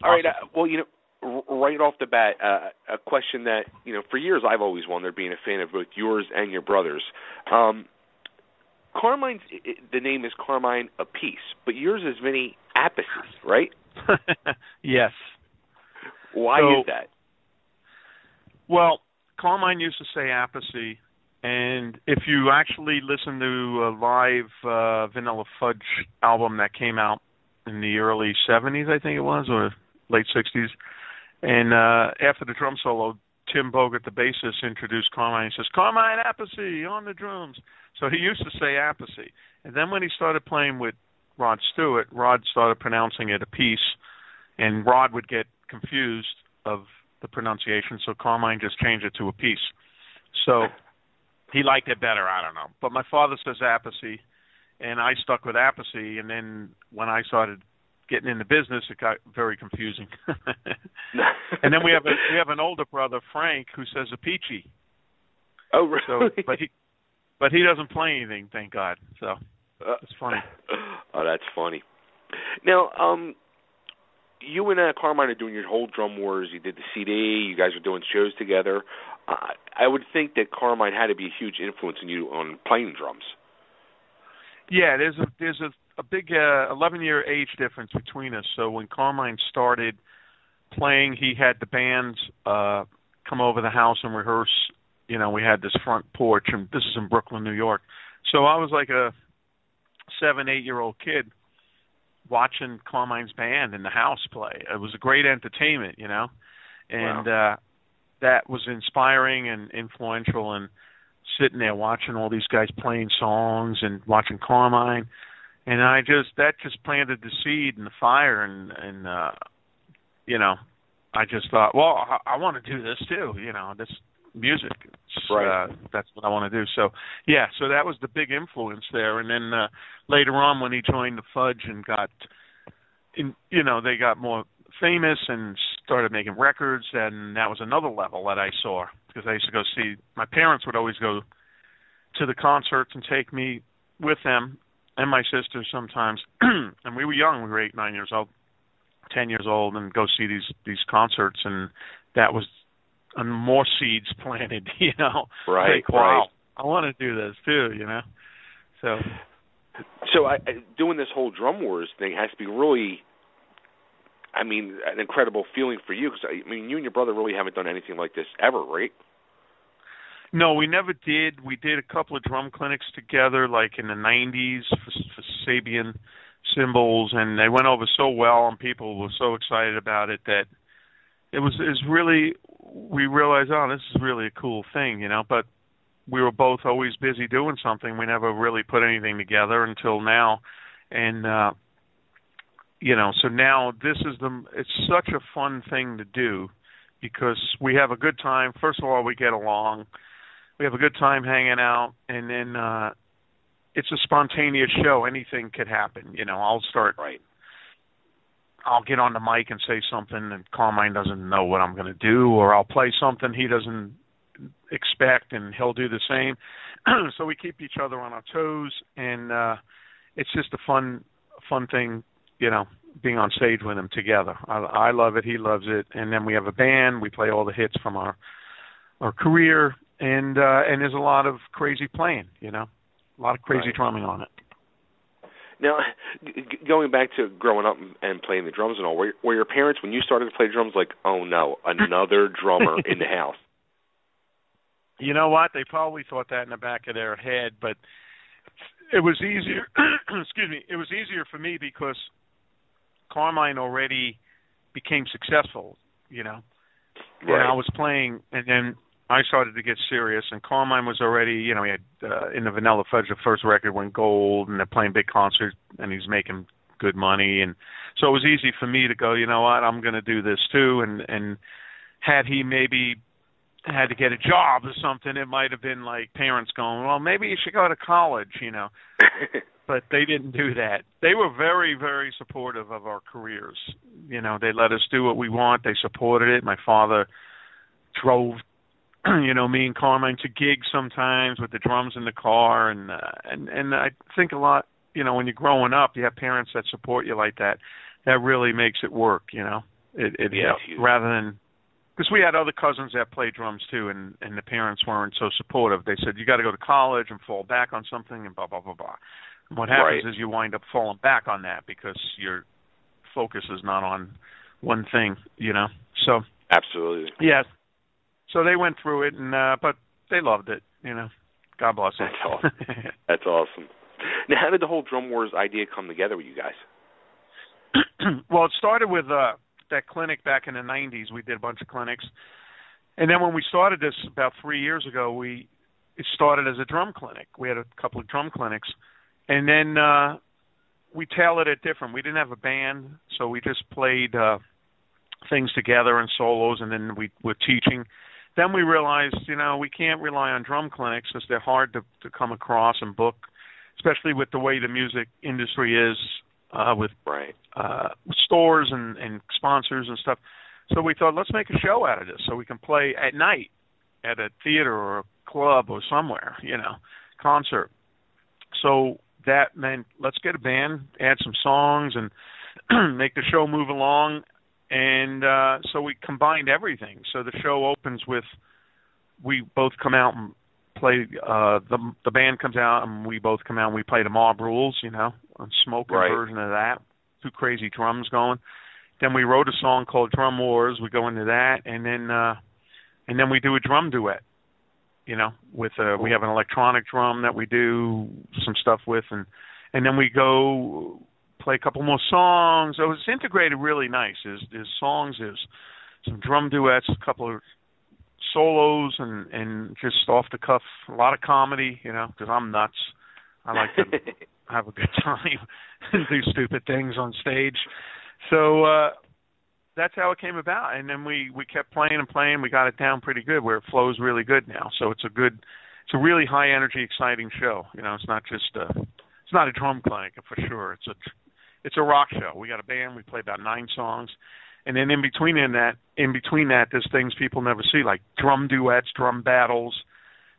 All right. Awesome. Well, right off the bat, a question that for years I've always wondered, being a fan of both yours and your brothers. Carmine's the name is Carmine Appice, but yours is Vinny Appice, right? Yes. Why is that? Well, Carmine used to say Appice, and if you actually listen to a live Vanilla Fudge album that came out in the early 70s, I think it was, or late 60s, and after the drum solo, Tim Bogert, the bassist, introduced Carmine. He says, Carmine Appice on the drums. So he used to say Appice. And then when he started playing with Rod Stewart, Rod started pronouncing it Appice, and Rod would get confused of the pronunciation, so Carmine just changed it to Appice. So he liked it better, I don't know. But my father says Appice, and I stuck with Appice, and then when I started getting into business, it got very confusing. And then we have an older brother, Frank, who says Appice. Oh, really? So, but he doesn't play anything, thank God. So it's funny. Oh, that's funny. Now, you and Carmine are doing your whole Drum Wars. You did the CD. You guys are doing shows together. I would think that Carmine had to be a huge influence on you on playing drums. Yeah, there's a big 11-year age difference between us. So when Carmine started playing, he had the bands come over the house and rehearse. We had this front porch, and this is in Brooklyn, New York. So I was like a 7-8-year-old kid watching Carmine's band in the house play. It was a great entertainment, and wow. That was inspiring and influential, and sitting there watching all these guys playing songs and watching Carmine, and that just planted the seed and the fire, and I just thought, well, I want to do this too, this music. Right. That's what I want to do. So so that was the big influence there. And then later on, when he joined the Fudge and they got more famous and started making records, and that was another level that I saw, because I used to go see. My parents would always go to the concerts and take me with them, and my sisters sometimes. And we were young. We were 8, 9 years old, 10 years old, and go see these concerts, and that was more seeds planted, Right, like, wow, right. I want to do this too, So doing this whole Drum Wars thing has to be really, an incredible feeling for you, because, you and your brother really haven't done anything like this ever, right? No, we never did. We did a couple of drum clinics together, like in the 90s for Sabian cymbals, and they went over so well, and people were so excited about it that it's really, we realized, oh, this is really a cool thing, but we were both always busy doing something. We never really put anything together until now. And, so now it's such a fun thing to do, because we have a good time. First of all, we get along. We have a good time hanging out, and then it's a spontaneous show. Anything could happen. I'll get on the mic and say something, and Carmine doesn't know what I'm going to do, or I'll play something he doesn't expect, and he'll do the same. So we keep each other on our toes, and it's just a fun thing, being on stage with him together. I love it, he loves it, and then we have a band. We play all the hits from our career, and there's a lot of crazy playing, a lot of crazy drumming on it. Now, going back to growing up and playing the drums and all, were your parents, when you started to play drums, like, oh no, another drummer in the house? You know what? They probably thought that in the back of their head, but it was easier. Excuse me. It was easier for me because Carmine already became successful, Right. And I was playing, and then I started to get serious, and Carmine was already, he had, in the Vanilla Fudge, the first record went gold, and they're playing big concerts, and he's making good money, and so it was easy for me to go, you know what, I'm going to do this too, and had he maybe had to get a job or something, it might have been like parents going, well, maybe you should go to college, But they didn't do that. They were very, very supportive of our careers. They let us do what we want. They supported it. My father drove me and Carmine to gigs sometimes with the drums in the car, and I think a lot, when you're growing up, you have parents that support you like that. That really makes it work, It Yeah, rather than, because we had other cousins that played drums too, and the parents weren't so supportive. They said, you got to go to college and fall back on something and blah, blah, blah, blah. And what happens is you wind up falling back on that because your focus is not on one thing, you know. So absolutely. Yeah. So they went through it, and but they loved it, you know. God bless them. That's awesome. That's awesome. Now, how did the whole Drum Wars idea come together with you guys? Well, it started with that clinic back in the 90s. We did a bunch of clinics. And then when we started this about 3 years ago, it started as a drum clinic. We had a couple of drum clinics. And then we tailored it different. We didn't have a band, so we just played things together and solos, and then we were teaching. Then we realized, you know, we can't rely on drum clinics because they're hard to come across and book, especially with the way the music industry is with stores and sponsors and stuff. So we thought, let's make a show out of this so we can play at night at a theater or a club or somewhere, you know, concert. So that meant let's get a band, add some songs, and make the show move along. And so we combined everything. So the show opens with we both come out and play. The band comes out and we both come out and we play the Mob Rules, you know, a smoking version of that. Two crazy drums going. Then we wrote a song called Drum Wars. We go into that, and then we do a drum duet. You know, with we have an electronic drum that we do some stuff with, and then we go play a couple more songs. So it's integrated really nice. There's songs, there's some drum duets, a couple of solos, and just off the cuff, a lot of comedy, you know, because I'm nuts. I like to have a good time and do stupid things on stage. So that's how it came about. And then we kept playing and playing. We got it down pretty good where it flows really good now. So it's a really high energy, exciting show. You know, it's not just it's not a drum clinic for sure. It's a rock show. We got a band. We play about 9 songs, and then in between that, there's things people never see, like drum duets, drum battles.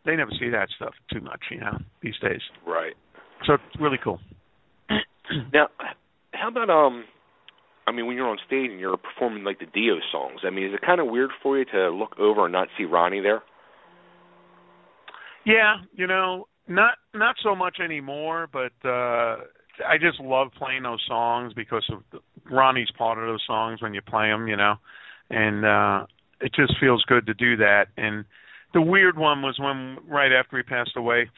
They never see that stuff too much, you know, these days. Right. So it's really cool. Now, how about I mean, when you're on stage and you're performing like the Dio songs, I mean, is it kind of weird for you to look over and not see Ronnie there? Yeah, you know, not so much anymore, but I just love playing those songs because of Ronnie's part of those songs when you play them, you know, and it just feels good to do that. And the weird one was when, right after he passed away,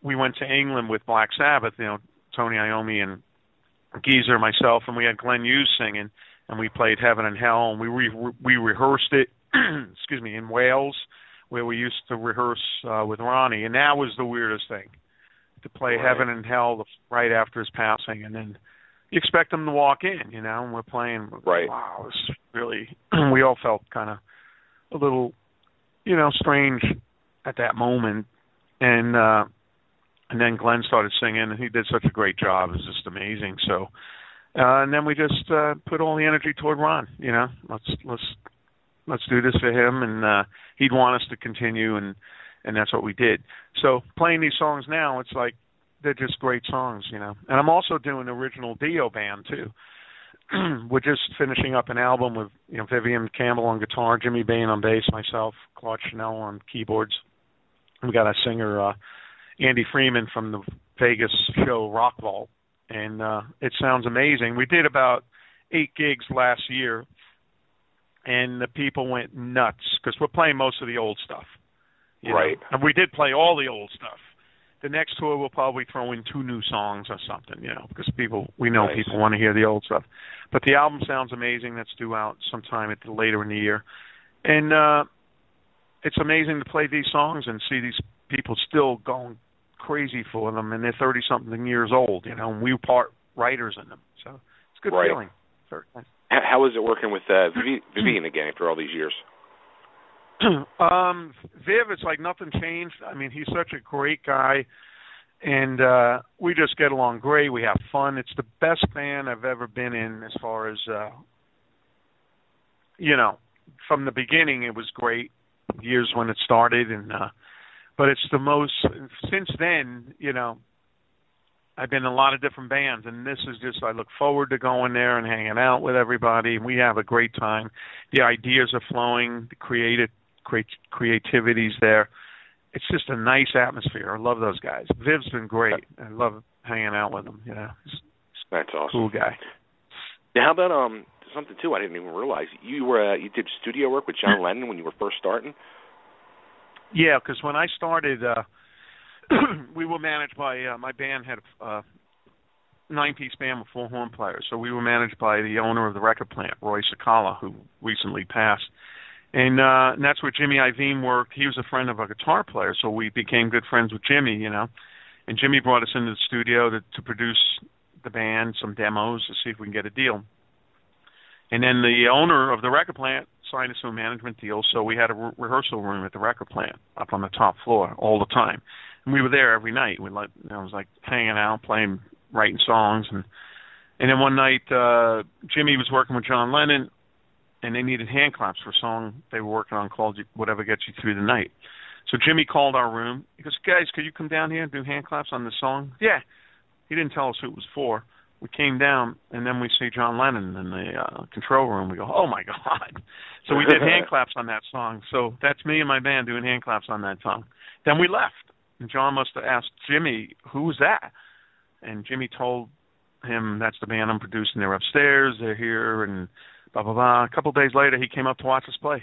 we went to England with Black Sabbath, you know, Tony Iommi and Geezer, myself, and we had Glenn Hughes singing, and we played Heaven and Hell, and we rehearsed it, excuse me, in Wales, where we used to rehearse with Ronnie, and that was the weirdest thing, to play Heaven and Hell right after his passing, and then you expect him to walk in, you know, and we're playing. Wow, it was really, we all felt kind of a little, you know, strange at that moment, and then Glenn started singing, and he did such a great job. It was just amazing. So, and then we just put all the energy toward Ron. You know, let's do this for him, and he'd want us to continue, and that's what we did. So playing these songs now, it's like they're just great songs, you know. And I'm also doing the original Dio band too. We're just finishing up an album with, you know, Vivian Campbell on guitar, Jimmy Bain on bass, myself, Claude Chanel on keyboards. We got a singer, Andy Freeman from the Vegas show Rock Vault, and it sounds amazing. We did about 8 gigs last year, and the people went nuts because we're playing most of the old stuff. You know? And we did play all the old stuff. The next tour we'll probably throw in 2 new songs or something, you know, because we know people want to hear the old stuff. But the album sounds amazing. That's due out sometime later in the year. And it's amazing to play these songs and see these people still going crazy for them, and they're 30-something years old, you know, and we were part writers in them. So it's a good feeling. How is it working with Vivian again after all these years? Viv, it's like nothing changed. I mean, he's such a great guy, and we just get along great. We have fun. It's the best band I've ever been in as far as, you know, from the beginning it was great, years when it started, and but it's the most, since then, you know, I've been in a lot of different bands, and this is just, I look forward to going there and hanging out with everybody. We have a great time. The ideas are flowing, the creativity's there. It's just a nice atmosphere. I love those guys. Viv's been great. I love hanging out with him. He's that's awesome. Cool guy. Now, how about something too? I didn't even realize you did studio work with John Lennon when you were first starting. Yeah, because when I started, we were managed by my band had a 9-piece band with 4 horn players, so we were managed by the owner of the record plant, Roy Sakala, who recently passed. And that's where Jimmy Iovine worked. He was a friend of a guitar player, so we became good friends with Jimmy, And Jimmy brought us into the studio to produce the band, some demos, to see if we can get a deal. And then the owner of the record plant signed us to a management deal, so we had a rehearsal room at the record plant up on the top floor all the time. And we were there every night. It was like hanging out, playing, writing songs. And then one night, Jimmy was working with John Lennon, and they needed hand claps for a song they were working on called Whatever Gets You Through the Night. So Jimmy called our room. He goes, guys, could you come down here and do hand claps on this song? Yeah. He didn't tell us who it was for. We came down, and then we see John Lennon in the control room. We go, oh, my God. So we did hand claps on that song. So that's me and my band doing hand claps on that song. Then we left, and John must have asked Jimmy, who was that? And Jimmy told him, that's the band I'm producing. They're upstairs. They're here, and blah, blah, blah. A couple of days later, he came up to watch us play.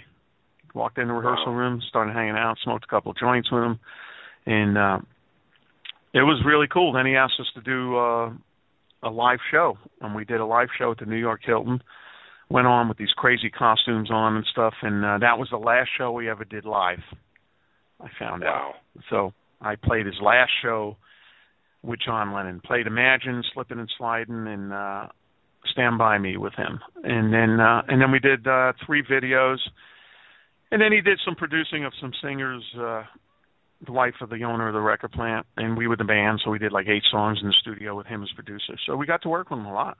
He walked in the rehearsal room, started hanging out, smoked a couple of joints with him, and it was really cool. Then he asked us to do a live show, and we did a live show at the New York Hilton. Went on with these crazy costumes on and stuff, and that was the last show we ever did live, I found out. So I played his last show with John Lennon, played Imagine, Slippin' and Slidin', and Stand By Me with him. And then we did 3 videos, and then he did some producing of some singers, the wife of the owner of the record plant, and we were the band, so we did like 8 songs in the studio with him as producer. So we got to work with him a lot.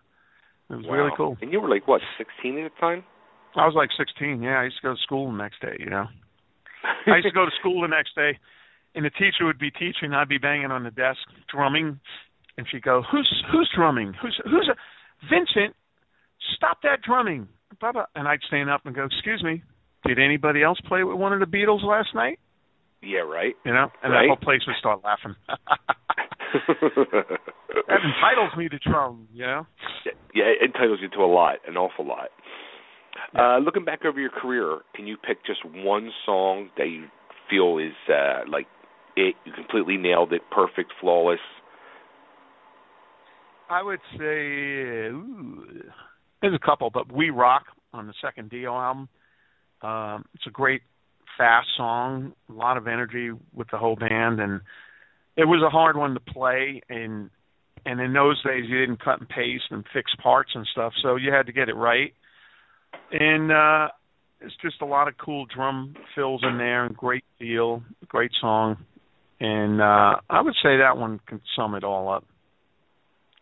It was really cool. And you were like, what, 16 at the time? I was like 16, yeah. I used to go to school the next day, I used to go to school the next day, and the teacher would be teaching. I'd be banging on the desk, drumming, and she'd go, who's drumming? Who's Vincent, stop that drumming. Blah, blah. And I'd stand up and go, excuse me, did anybody else play with one of the Beatles last night? Yeah, right. And right? the whole place would start laughing. That entitles me to drum, Yeah, it entitles you to a lot, an awful lot. Yeah. Looking back over your career, can you pick just one song that you feel is like you completely nailed it, perfect, flawless? I would say there's a couple, but We Rock on the second Dio album. It's a great, fast song, a lot of energy with the whole band, and it was a hard one to play, and in those days you didn't cut and paste and fix parts and stuff, so you had to get it right. And it's just a lot of cool drum fills in there and great feel, great song. And I would say that one can sum it all up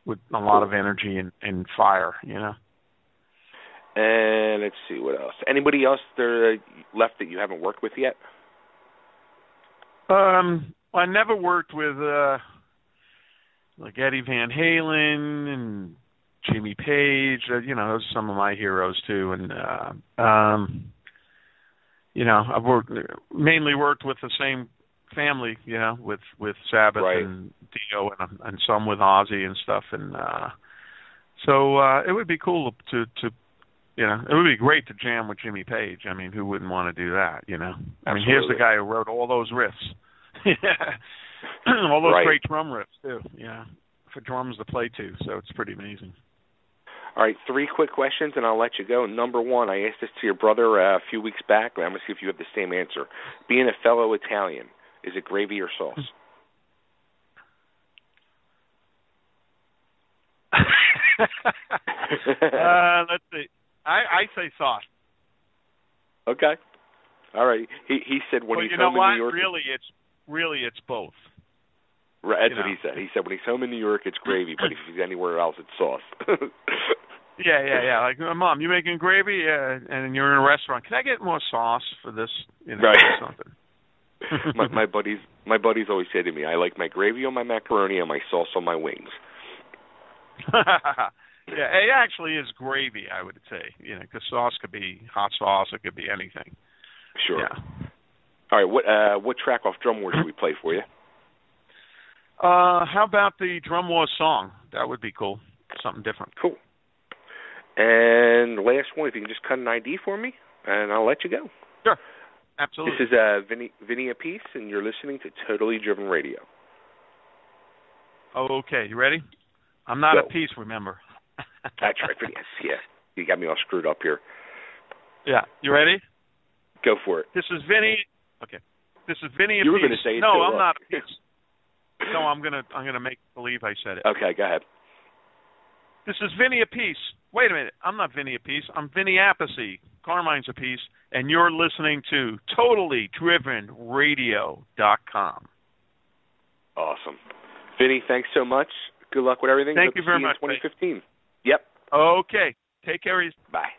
with a lot of energy and fire, And let's see, what else? Anybody else there left that you haven't worked with yet? I never worked with like Eddie Van Halen and Jimmy Page. Those are some of my heroes too. And I've mainly worked with the same family, with Sabbath and Dio and some with Ozzy and stuff. And so it would be cool to it would be great to jam with Jimmy Page. I mean, who wouldn't want to do that, I mean, here's the guy who wrote all those riffs. All those great drum riffs, too, for drums to play to, so it's pretty amazing. All right, 3 quick questions, and I'll let you go. Number 1, I asked this to your brother a few weeks back, and I'm going to see if you have the same answer. Being a fellow Italian, is it gravy or sauce? Let's see. I say sauce. Okay. All right. He said when he's home in New York. Really, it's both. Right, that's what he said. He said when he's home in New York, it's gravy, but if he's anywhere else, it's sauce. Yeah. Like, Mom, you making gravy? Yeah. And you're in a restaurant. Can I get more sauce for this? Right. Or something. my buddies My buddies always say to me, I like my gravy on my macaroni and my sauce on my wings. Yeah, it actually is gravy, I would say. You know, because sauce could be hot sauce, it could be anything. Sure. Yeah. All right, what track off Drum Wars should we play for you? How about the Drum Wars song? That would be cool. Something different. Cool. And last one, if you can just cut an ID for me, and I'll let you go. Sure. Absolutely. This is Vinny Appice, and you're listening to Totally Driven Radio. Okay, you ready? I'm not Appice, remember. That's right, Vinny. Yeah, you got me all screwed up here. Yeah, you ready? Go for it. This is Vinny. Okay. This is Vinny Appice. You were going to say it. No, I'm not Appice. No, I'm gonna make believe I said it. Okay, go ahead. This is Vinny Appice. Wait a minute, I'm not Vinny Appice. I'm Vinny Appice, Carmine's Appice, and you're listening to TotallyDrivenRadio.com. Awesome, Vinny. Thanks so much. Good luck with everything. Thank you very much. 2015. Yep. Okay. Take care. Bye.